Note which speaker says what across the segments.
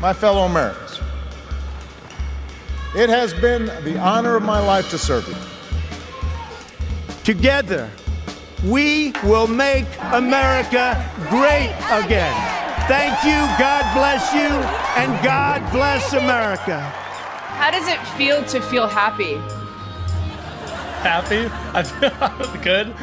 Speaker 1: my fellow Americans, it has been the honor of my life to serve you.
Speaker 2: Together, we will make America great again. Thank you, God bless you, and God bless America.
Speaker 3: How does it feel to feel happy?
Speaker 4: Happy? I feel good.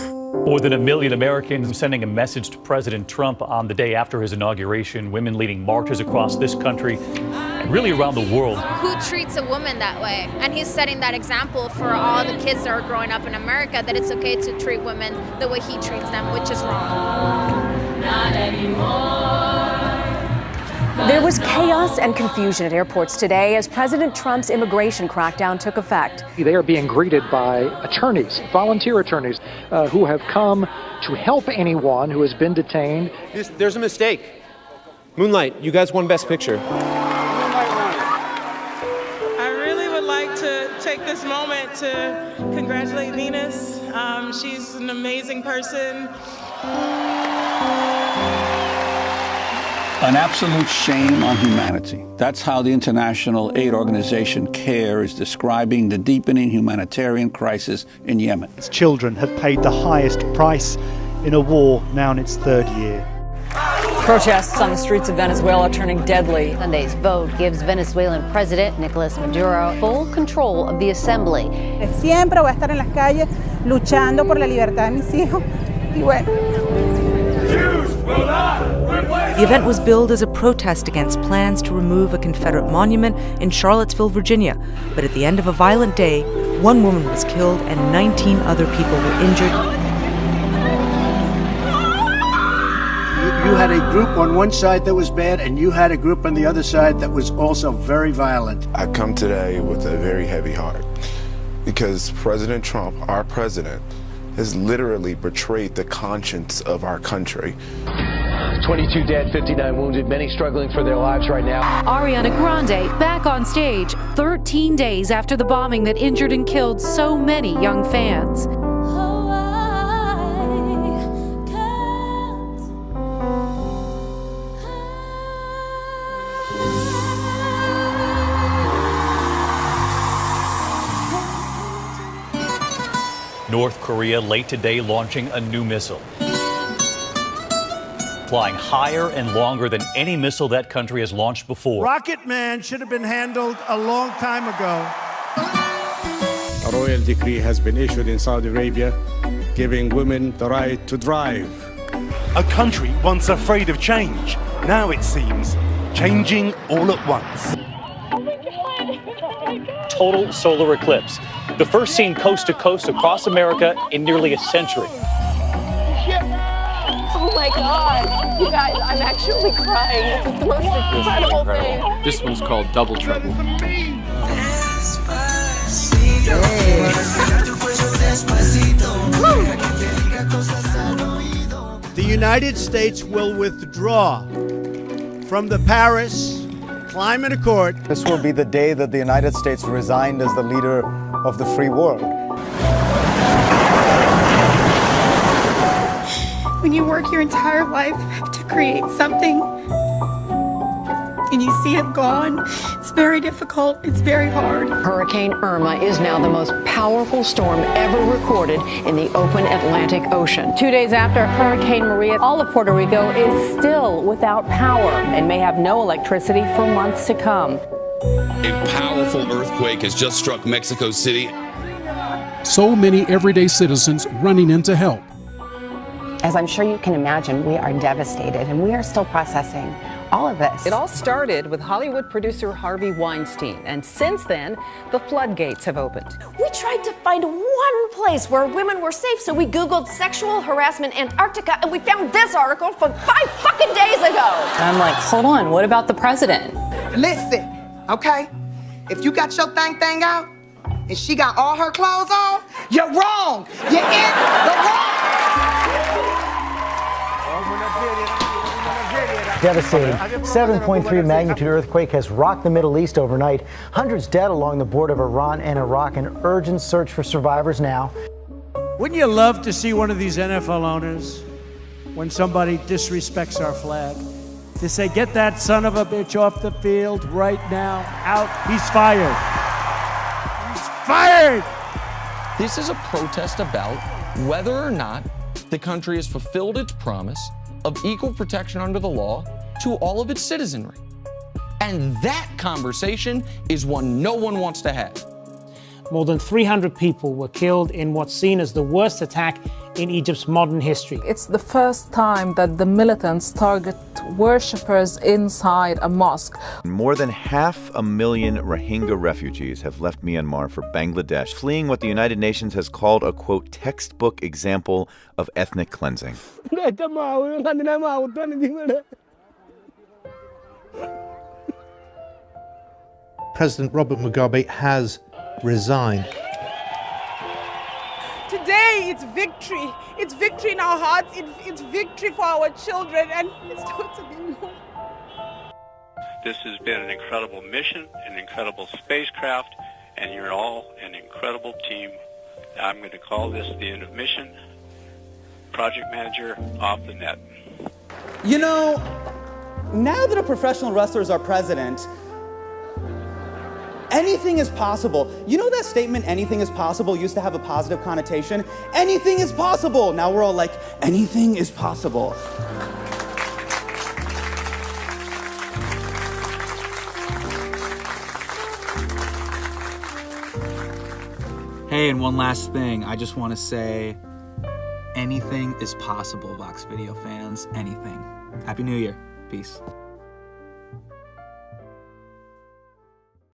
Speaker 5: More than 1 million Americans sending a message to President Trump on the day after his inauguration. Women leading marches across this country and really around the world.
Speaker 6: Who treats a woman that way? And he's setting that example for all the kids that are growing up in America, that it's okay to treat women the way he treats them, which is wrong.
Speaker 7: Not anymore. There was chaos and confusion at airports today as President Trump's immigration crackdown took effect.
Speaker 8: They are being greeted by attorneys, volunteer attorneys, who have come to help anyone who has been detained.
Speaker 9: There's a mistake. Moonlight, you guys won Best Picture.
Speaker 10: I really would like to take this moment to congratulate Venus. She's an amazing person.
Speaker 11: An absolute shame on humanity. That's how the international aid organization CARE is describing the deepening humanitarian crisis in Yemen.
Speaker 12: Its children have paid the highest price in a war now in its third year.
Speaker 13: Protests on the streets of Venezuela turning deadly.
Speaker 14: Sunday's vote gives Venezuelan President Nicolas Maduro full control of the assembly.
Speaker 15: Siempre voy a estar en las calles luchando por la libertad de mis hijos. Y bueno.
Speaker 16: The event was billed as a protest against plans to remove a Confederate monument in Charlottesville, Virginia. But at the end of a violent day, one woman was killed and 19 other people were injured.
Speaker 17: You had a group on one side that was bad, and you had a group on the other side that was also very violent.
Speaker 18: I come today with a very heavy heart because President Trump, our president, has literally betrayed the conscience of our country.
Speaker 19: 22 dead, 59 wounded, many struggling for their lives right now.
Speaker 20: Ariana Grande back on stage 13 days after the bombing that injured and killed so many young fans.
Speaker 5: North Korea late today launching a new missile, flying higher and longer than any missile that country has launched before.
Speaker 2: Rocket Man should have been handled a long time ago.
Speaker 6: A royal decree has been issued in Saudi Arabia giving women the right to drive.
Speaker 3: A country once afraid of change, now it seems changing all at once.
Speaker 5: Oh my God. Total solar eclipse. The first seen coast to coast across America in nearly a century. Oh my God, you guys, I'm actually crying. This is the most incredible thing.
Speaker 9: This one's called Double Trouble.
Speaker 2: The United States will withdraw from the Paris Climate Accord.
Speaker 12: This will be the day that the United States resigned as the leader of the free world.
Speaker 7: When you work your entire life to create something and you see it gone, it's very difficult, it's very hard.
Speaker 13: Hurricane Irma is now the most powerful storm ever recorded in the open Atlantic Ocean. 2 days after Hurricane Maria, all of Puerto Rico is still without power and may have no electricity for months to come.
Speaker 17: A powerful earthquake has just struck Mexico City.
Speaker 2: So many everyday citizens running in to help.
Speaker 10: As I'm sure you can imagine, we are devastated and we are still processing all of this.
Speaker 13: It all started with Hollywood producer Harvey Weinstein, and since then, the floodgates have opened.
Speaker 7: We tried to find one place where women were safe, so we Googled sexual harassment Antarctica, and we found this article from 5 fucking days ago.
Speaker 13: And I'm like, hold on, what about the president?
Speaker 11: Listen, okay? If you got your thing out, and she got all her clothes on, you're wrong. You're in the wrong.
Speaker 1: Devastating 7.3 magnitude earthquake has rocked the Middle East overnight. Hundreds dead along the border of Iran and Iraq. An urgent search for survivors now.
Speaker 2: Wouldn't you love to see one of these NFL owners, when somebody disrespects our flag, to say, get that son of a bitch off the field right now. Out. He's fired. He's fired!
Speaker 21: This is a protest about whether or not the country has fulfilled its promise of equal protection under the law to all of its citizenry. And that conversation is one no one wants to have.
Speaker 22: More than 300 people were killed in what's seen as the worst attack in Egypt's modern history.
Speaker 23: It's the first time that the militants target worshippers inside a mosque.
Speaker 24: More than 500,000 Rohingya refugees have left Myanmar for Bangladesh, fleeing what the United Nations has called a, quote, textbook example of ethnic cleansing.
Speaker 25: President Robert Mugabe has resigned.
Speaker 15: Today, it's victory. It's victory in our hearts. It's victory for our children, and it's totally more.
Speaker 26: This has been an incredible mission, an incredible spacecraft, and you're all an incredible team. I'm going to call this the end of mission. Project manager off the net.
Speaker 27: You know, now that a professional wrestler is our president, anything is possible. You know that statement, anything is possible, used to have a positive connotation? Anything is possible. Now we're all like, anything is possible.
Speaker 28: Hey, and one last thing. I just want to say, anything is possible, Vox Video fans. Anything. Happy New Year. Peace.